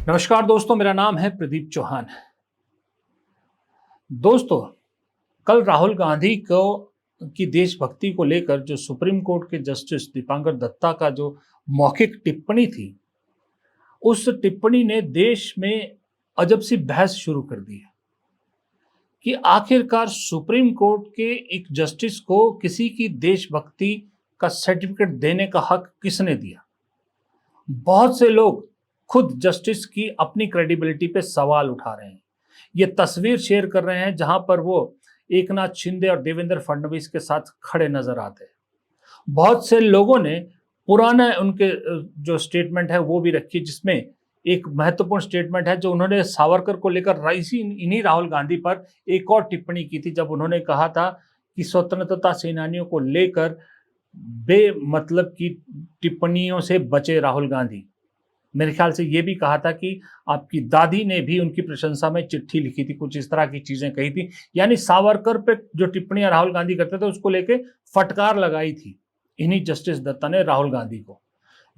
नमस्कार दोस्तों, मेरा नाम है प्रदीप चौहान। दोस्तों, कल राहुल गांधी को की देशभक्ति को लेकर जो सुप्रीम कोर्ट के जस्टिस दीपांकर दत्ता का जो मौखिक टिप्पणी थी, उस टिप्पणी ने देश में अजब सी बहस शुरू कर दी है कि आखिरकार सुप्रीम कोर्ट के एक जस्टिस को किसी की देशभक्ति का सर्टिफिकेट देने का हक किसने दिया। बहुत से लोग खुद जस्टिस की अपनी क्रेडिबिलिटी पे सवाल उठा रहे हैं। ये तस्वीर शेयर कर रहे हैं जहां पर वो एकनाथ शिंदे और देवेंद्र फडणवीस के साथ खड़े नजर आते हैं। बहुत से लोगों ने पुराना उनके जो स्टेटमेंट है वो भी रखी, जिसमें एक महत्वपूर्ण स्टेटमेंट है जो उन्होंने सावरकर को लेकर इन्हीं राहुल गांधी पर एक और टिप्पणी की थी, जब उन्होंने कहा था कि स्वतंत्रता सेनानियों को लेकर बेमतलब की टिप्पणियों से बचे राहुल गांधी। मेरे ख्याल से ये भी कहा था कि आपकी दादी ने भी उनकी प्रशंसा में चिट्ठी लिखी थी, कुछ इस तरह की चीजें कही थी। यानी सावरकर पे जो टिप्पणियां राहुल गांधी करते थे उसको लेके फटकार लगाई थी इन्हीं जस्टिस दत्ता ने राहुल गांधी को।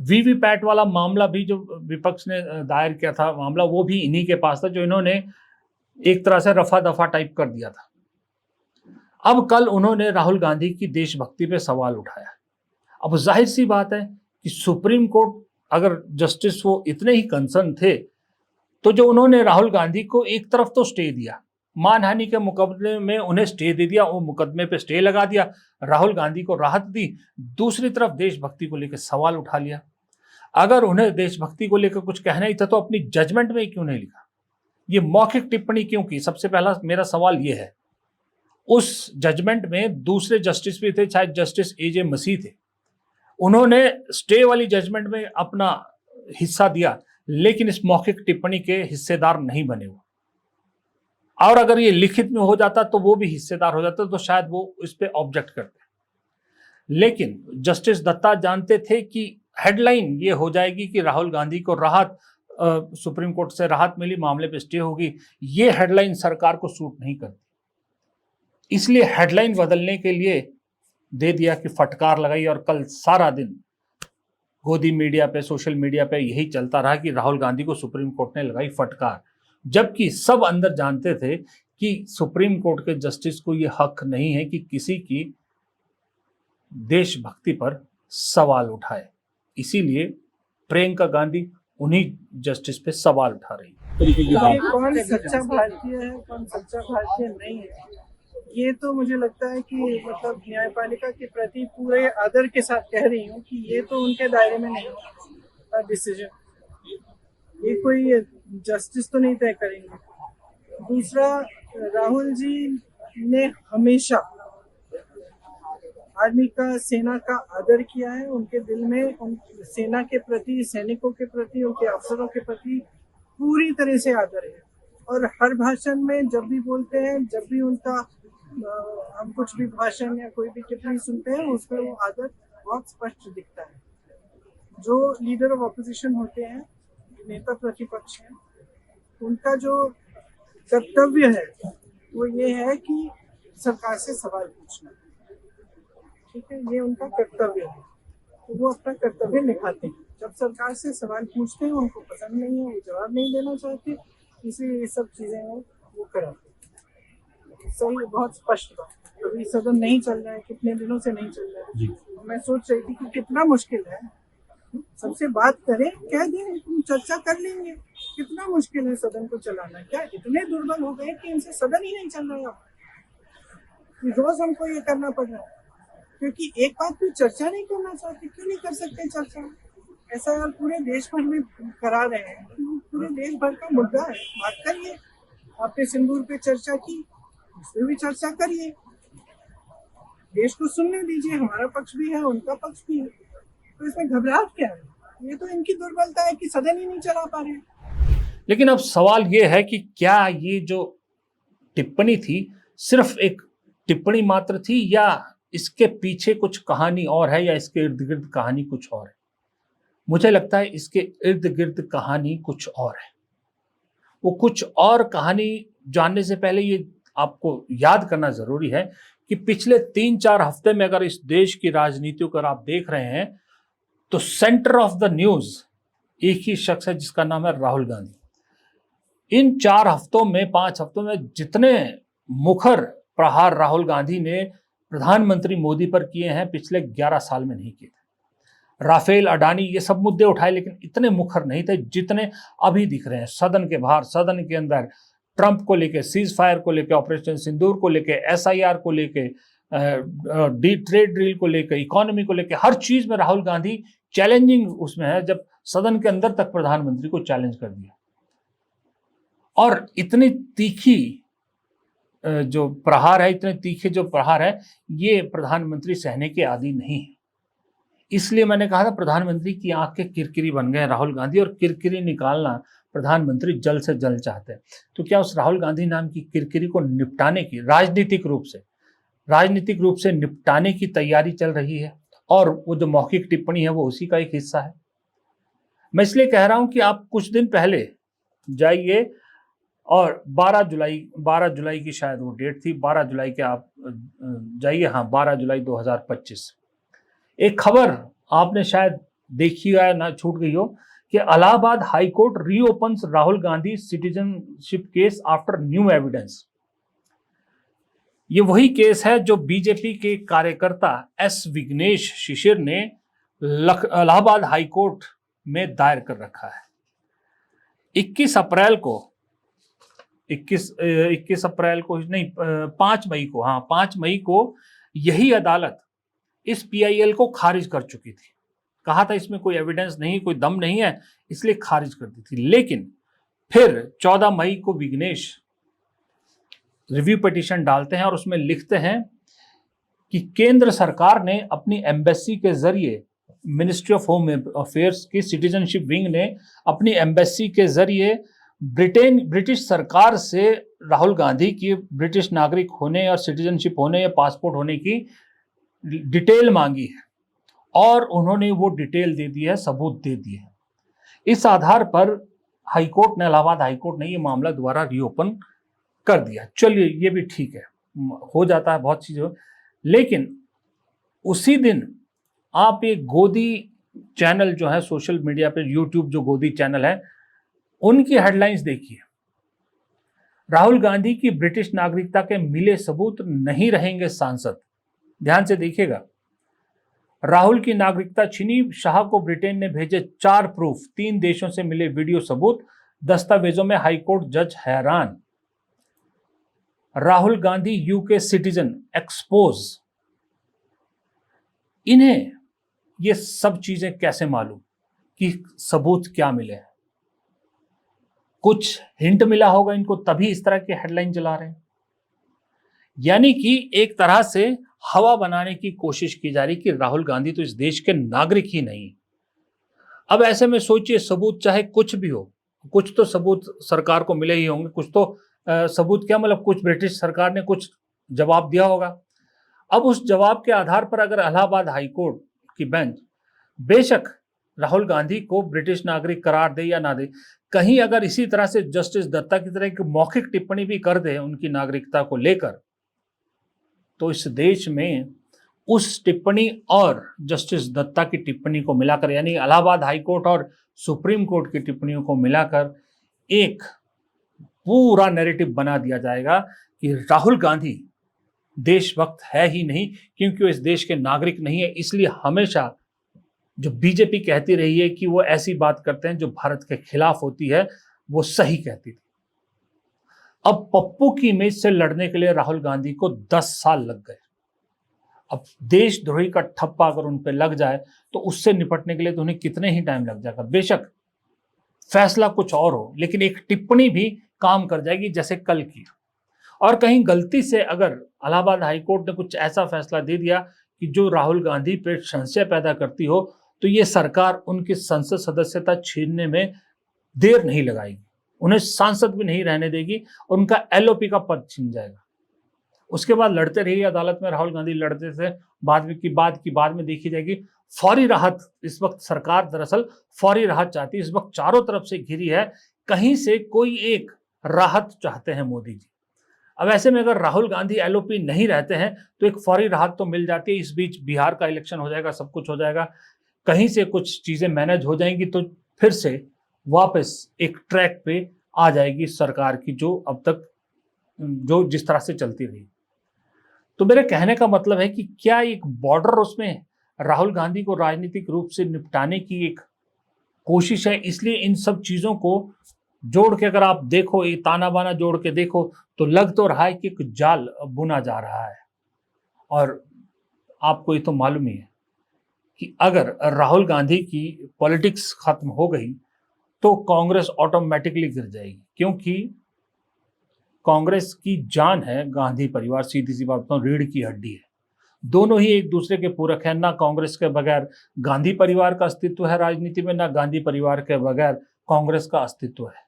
वीवीपैट वाला मामला भी जो विपक्ष ने दायर किया था मामला, वो भी इन्हीं के पास था, जो इन्होंने एक तरह से रफा दफा टाइप कर दिया था। अब कल उन्होंने राहुल गांधी की देशभक्ति पे सवाल उठाया। अब जाहिर सी बात है कि सुप्रीम कोर्ट अगर जस्टिस वो इतने ही कंसर्न थे, तो जो उन्होंने राहुल गांधी को एक तरफ तो स्टे दिया, मानहानि के मुकदमे में उन्हें स्टे दे दिया, वो मुकदमे पे स्टे लगा दिया, राहुल गांधी को राहत दी, दूसरी तरफ देशभक्ति को लेकर सवाल उठा लिया। अगर उन्हें देशभक्ति को लेकर कुछ कहना ही था तो अपनी जजमेंट में क्यों नहीं लिखा, ये मौखिक टिप्पणी क्यों की? सबसे पहला मेरा सवाल ये है। उस जजमेंट में दूसरे जस्टिस भी थे, शायद जस्टिस एजे मसीह थे, उन्होंने स्टे वाली जजमेंट में अपना हिस्सा दिया, लेकिन इस मौखिक टिप्पणी के हिस्सेदार नहीं बने वो। और अगर ये लिखित में हो जाता तो वो भी हिस्सेदार हो जाता, तो शायद वो इस पे ऑब्जेक्ट करते। लेकिन जस्टिस दत्ता जानते थे कि हेडलाइन ये हो जाएगी कि राहुल गांधी को राहत, सुप्रीम कोर्ट से राहत मिली, मामले पे स्टे होगी। ये हेडलाइन सरकार को सूट नहीं करती, इसलिए हेडलाइन बदलने के लिए दे दिया कि फटकार लगाई। और कल सारा दिन गोदी मीडिया पे, सोशल मीडिया पे यही चलता रहा कि राहुल गांधी को सुप्रीम कोर्ट ने लगाई फटकार, जबकि सब अंदर जानते थे कि सुप्रीम कोर्ट के जस्टिस को यह हक नहीं है कि किसी की देशभक्ति पर सवाल उठाए। इसीलिए प्रियंका गांधी उन्हीं जस्टिस पे सवाल उठा रही है। कौन सच्चा भारतीय है, कौन सच्चा भारतीय नहीं है, ये तो मुझे लगता है कि मतलब न्यायपालिका के प्रति पूरे आदर के साथ कह रही हूँ कि ये तो उनके दायरे में नहीं है डिसीजन, ये कोई जस्टिस तो नहीं तय करेंगे। दूसरा, राहुल जी ने हमेशा आर्मी का, सेना का आदर किया है। उनके दिल में सेना के प्रति, सैनिकों के प्रति, उनके अफसरों के प्रति पूरी तरह से आदर है। और हर भाषण में जब भी बोलते हैं, जब भी उनका हम कुछ भी भाषण या कोई भी टिप्पणी सुनते हैं, उसमें वो आदर बहुत स्पष्ट दिखता है। जो लीडर ऑफ ऑपोजिशन होते हैं, नेता प्रतिपक्ष हैं, उनका जो कर्तव्य है वो ये है कि सरकार से सवाल पूछना, ठीक है, ये उनका कर्तव्य है। तो वो अपना कर्तव्य निभाते हैं। जब सरकार से सवाल पूछते हैं, उनको पसंद नहीं है, वो जवाब नहीं देना चाहते, इसलिए ये सब चीजें वो कराते। सही, बहुत स्पष्ट बात। अभी सदन नहीं चल रहा है, कितने दिनों से नहीं चल रहा है। मैं सोच रही थी कि कितना मुश्किल है, सबसे बात करें, कह दें, चर्चा कर लेंगे। कितना मुश्किल है सदन को चलाना। क्या इतने दुर्बल हो गए कि इनसे सदन ही नहीं चल रहा है? रोज हमको ये करना पड़ रहा है क्योंकि एक बात पे चर्चा नहीं करना चाहते। क्यों नहीं कर सकते चर्चा? ऐसा यार पूरे देश भर में करा रहे हैं, पूरे देश भर का मुद्दा है, बात करिए। आपने सिंदूर पे चर्चा की, इस पे भी चर्चा करिए, देश को सुनने दीजिए। हमारा पक्ष भी है, उनका पक्ष भी है, तो इसमें घबराहट क्या है? ये तो इनकी दुर्बलता है कि सदन ही नहीं चला पा रहे। लेकिन अब सवाल ये है कि क्या ये जो टिप्पणी थी सिर्फ एक टिप्पणी मात्र थी, या इसके पीछे कुछ कहानी और है, या इसके इर्द गिर्द कहानी कुछ और है? मुझे लगता है इसके इर्द गिर्द कहानी कुछ और है। वो कुछ और कहानी जानने से पहले ये आपको याद करना जरूरी है कि पिछले 3-4 हफ्ते में अगर इस देश की राजनीति को आप देख रहे हैं तो सेंटर ऑफ द न्यूज एक ही शख्स है जिसका नाम है राहुल गांधी। इन 4 हफ्तों में 5 हफ्तों में जितने मुखर प्रहार राहुल गांधी ने प्रधानमंत्री मोदी पर किए हैं पिछले 11 साल में नहीं किए थे। राफेल, अडानी ये सब मुद्दे उठाए लेकिन इतने मुखर नहीं थे जितने अभी दिख रहे हैं सदन के बाहर, सदन के अंदर। ट्रंप को लेके, सीज फायर को लेके, ऑपरेशन सिंदूर को लेके, एसआईआर को लेके, ट्रेड डील को लेके, इकोनॉमी को लेके, हर चीज में राहुल गांधी चैलेंजिंग उसमें है, जब सदन के अंदर तक प्रधानमंत्री को चैलेंज कर दिया। और इतनी तीखी जो प्रहार है, इतने तीखे जो प्रहार है, ये प्रधानमंत्री सहने के आदी नहीं है। इसलिए मैंने कहा था प्रधानमंत्री की आंख के किरकिरी बन गए राहुल गांधी, और किरकिरी निकालना प्रधानमंत्री जल्द से जल्द चाहते हैं। तो क्या उस राहुल गांधी नाम की किरकिरी को निपटाने की राजनीतिक रूप से निपटाने की तैयारी चल रही है, और वो जो मौखिक टिप्पणी है वो उसी का एक हिस्सा है। मैं इसलिए कह रहा हूं कि आप कुछ दिन पहले जाइए और 12 जुलाई की शायद वो डेट थी, 12 जुलाई के आप जाइए, हाँ 12 जुलाई 2025, एक खबर आपने शायद देखी है ना, छूट गई हो, कि Allahabad high court reopens Rahul Gandhi citizenship case after new evidence. ये वही केस है जो बीजेपी के कार्यकर्ता एस विघ्नेश शिशिर ने इलाहाबाद हाई कोर्ट में दायर कर रखा है। 21 अप्रैल को नहीं, 5 मई को, हाँ 5 मई को यही अदालत इस पीआईएल को खारिज कर चुकी थी। कहा था इसमें कोई एविडेंस नहीं, कोई दम नहीं है, इसलिए खारिज कर दी थी। लेकिन फिर 14 मई को विघ्नेश रिव्यू पिटीशन डालते हैं और उसमें लिखते हैं कि केंद्र सरकार ने अपनी एम्बेसी के जरिए, मिनिस्ट्री ऑफ होम अफेयर्स की सिटीजनशिप विंग ने अपनी एम्बेसी के जरिए ब्रिटिश सरकार से राहुल गांधी की ब्रिटिश नागरिक होने और सिटीजनशिप होने या पासपोर्ट होने की डिटेल मांगी है, और उन्होंने वो डिटेल दे दी है, सबूत दे दिए हैं। इस आधार पर हाईकोर्ट ने, इलाहाबाद हाईकोर्ट ने ये मामला दोबारा रीओपन कर दिया। चलिए ये भी ठीक है, हो जाता है बहुत चीज़ों। लेकिन उसी दिन आप एक गोदी चैनल जो है सोशल मीडिया पे, यूट्यूब जो गोदी चैनल है, उनकी हेडलाइंस देखिए। राहुल गांधी की ब्रिटिश नागरिकता के मिले सबूत नहीं रहेंगे सांसद। ध्यान से देखिएगा, राहुल की नागरिकता छीनी, शाह को ब्रिटेन ने भेजे 4 प्रूफ, 3 देशों से मिले वीडियो सबूत, दस्तावेजों में हाईकोर्ट जज हैरान। Rahul Gandhi UK citizen expose. इन्हें ये सब चीजें कैसे मालूम कि सबूत क्या मिले हैं? कुछ हिंट मिला होगा इनको, तभी इस तरह की हेडलाइन चला रहे हैं। यानी कि एक तरह से हवा बनाने की कोशिश की जा रही कि राहुल गांधी तो इस देश के नागरिक ही नहीं। अब ऐसे में सोचिए, सबूत चाहे कुछ भी हो, कुछ तो सबूत सरकार को मिले ही होंगे, कुछ तो सबूत क्या मतलब, कुछ ब्रिटिश सरकार ने कुछ जवाब दिया होगा। अब उस जवाब के आधार पर अगर इलाहाबाद हाईकोर्ट की बेंच बेशक राहुल गांधी को ब्रिटिश नागरिक करार दे या ना दे, कहीं अगर इसी तरह से जस्टिस दत्ता की तरह की मौखिक टिप्पणी भी कर दे उनकी नागरिकता को लेकर, तो इस देश में उस टिप्पणी और जस्टिस दत्ता की टिप्पणी को मिलाकर, यानी इलाहाबाद हाईकोर्ट और सुप्रीम कोर्ट की टिप्पणियों को मिलाकर एक पूरा नैरेटिव बना दिया जाएगा कि राहुल गांधी देशभक्त है ही नहीं, क्योंकि वो इस देश के नागरिक नहीं है। इसलिए हमेशा जो बीजेपी कहती रही है कि वो ऐसी बात करते हैं जो भारत के खिलाफ होती है, वो सही कहती थी। अब पप्पू की इमेज से लड़ने के लिए राहुल गांधी को 10 साल लग गए। अब देशद्रोही का ठप्पा अगर उन पर लग जाए तो उससे निपटने के लिए तो उन्हें कितने ही टाइम लग जाएगा। बेशक फैसला कुछ और हो, लेकिन एक टिप्पणी भी काम कर जाएगी, जैसे कल की। और कहीं गलती से अगर इलाहाबाद हाईकोर्ट ने कुछ ऐसा फैसला दे दिया कि जो राहुल गांधी पर संशय पैदा करती हो, तो ये सरकार उनकी संसद सदस्यता छीनने में देर नहीं लगाएगी, उन्हें सांसद भी नहीं रहने देगी, उनका एलओपी का पद छीन जाएगा। उसके बाद लड़ते रहिए अदालत में, राहुल गांधी लड़ते थे, बाद में देखी जाएगी। फौरी राहत इस वक्त सरकार दरअसल फौरी राहत चाहती है, इस वक्त चारों तरफ से घिरी है, कहीं से कोई एक राहत चाहते हैं मोदी जी। अब ऐसे में अगर राहुल गांधी एलओपी नहीं रहते हैं तो एक फौरी राहत तो मिल जाती है। इस बीच बिहार का इलेक्शन हो जाएगा, सब कुछ हो जाएगा, कहीं से कुछ चीजें मैनेज हो जाएंगी, तो फिर से वापस एक ट्रैक पे आ जाएगी सरकार की, जो अब तक जो जिस तरह से चलती रही। तो मेरे कहने का मतलब है कि क्या एक बॉर्डर उसमें राहुल गांधी को राजनीतिक रूप से निपटाने की एक कोशिश है, इसलिए इन सब चीजों को जोड़ के अगर आप देखो, ये ताना बाना जोड़ के देखो, तो लग तो रहा है कि एक जाल बुना जा रहा है। और आपको ये तो मालूम ही है कि अगर राहुल गांधी की पॉलिटिक्स खत्म हो गई तो कांग्रेस ऑटोमेटिकली गिर जाएगी, क्योंकि कांग्रेस की जान है गांधी परिवार, सीधी सी बात बताऊं, रीढ़ की हड्डी है। दोनों ही एक दूसरे के पूरक हैं। ना कांग्रेस के बगैर गांधी परिवार का अस्तित्व है राजनीति में, ना गांधी परिवार के बगैर कांग्रेस का अस्तित्व है।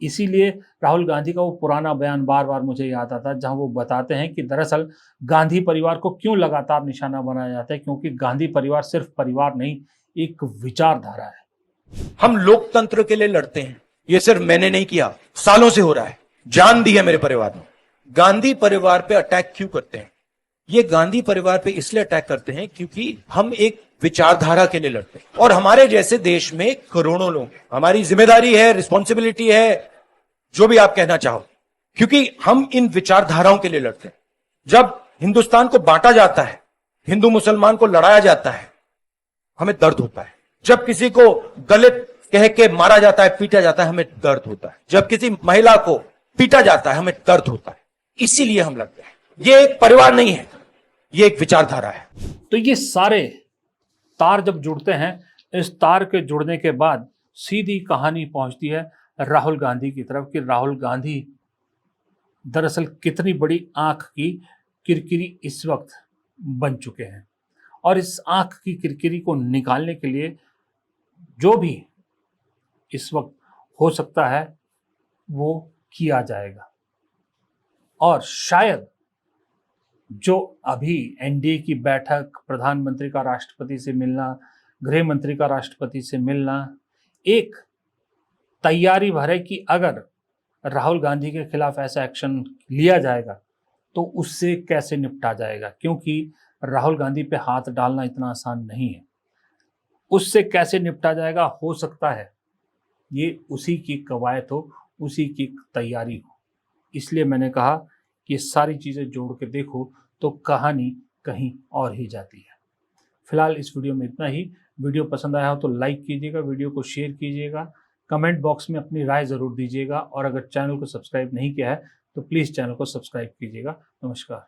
इसीलिए राहुल गांधी का वो पुराना बयान बार बार मुझे याद आता है, जहां वो बताते हैं कि दरअसल गांधी परिवार को क्यों लगातार निशाना बनाया जाता है, क्योंकि गांधी परिवार सिर्फ परिवार नहीं, एक विचारधारा है। हम लोकतंत्र के लिए लड़ते हैं, ये सिर्फ मैंने नहीं किया, सालों से हो रहा है, जान दी है मेरे परिवार ने। गांधी परिवार पे अटैक क्यों करते हैं? ये गांधी परिवार पे इसलिए अटैक करते हैं क्योंकि हम एक विचारधारा के लिए लड़ते हैं, और हमारे जैसे देश में करोड़ों लोग हैं। हमारी जिम्मेदारी है, रिस्पॉन्सिबिलिटी है, जो भी आप कहना चाहो, क्योंकि हम इन विचारधाराओं के लिए लड़ते हैं। जब हिंदुस्तान को बांटा जाता है, हिंदू मुसलमान को लड़ाया जाता है, हमें दर्द होता है। जब किसी को दलित कह के मारा जाता है, पीटा जाता है, हमें दर्द होता है। जब किसी महिला को पीटा जाता है, हमें दर्द होता है। इसीलिए हम लड़ते हैं। ये एक परिवार नहीं है, ये एक विचारधारा है। तो ये सारे तार जब जुड़ते हैं, इस तार के जुड़ने के बाद सीधी कहानी पहुंचती है राहुल गांधी की तरफ कि राहुल गांधी दरअसल कितनी बड़ी आंख की किरकिरी इस वक्त बन चुके हैं। और इस आंख की किरकिरी को निकालने के लिए जो भी इस वक्त हो सकता है वो किया जाएगा। और शायद जो अभी एनडीए की बैठक, प्रधानमंत्री का राष्ट्रपति से मिलना, गृह मंत्री का राष्ट्रपति से मिलना, एक तैयारी भर है कि अगर राहुल गांधी के खिलाफ ऐसा एक्शन लिया जाएगा तो उससे कैसे निपटा जाएगा, क्योंकि राहुल गांधी पे हाथ डालना इतना आसान नहीं है। उससे कैसे निपटा जाएगा, हो सकता है ये उसी की कवायद हो, उसी की तैयारी हो। इसलिए मैंने कहा कि ये सारी चीज़ें जोड़ के देखो तो कहानी कहीं और ही जाती है। फिलहाल इस वीडियो में इतना ही। वीडियो पसंद आया हो तो लाइक कीजिएगा, वीडियो को शेयर कीजिएगा, कमेंट बॉक्स में अपनी राय ज़रूर दीजिएगा, और अगर चैनल को सब्सक्राइब नहीं किया है तो प्लीज़ चैनल को सब्सक्राइब कीजिएगा। नमस्कार।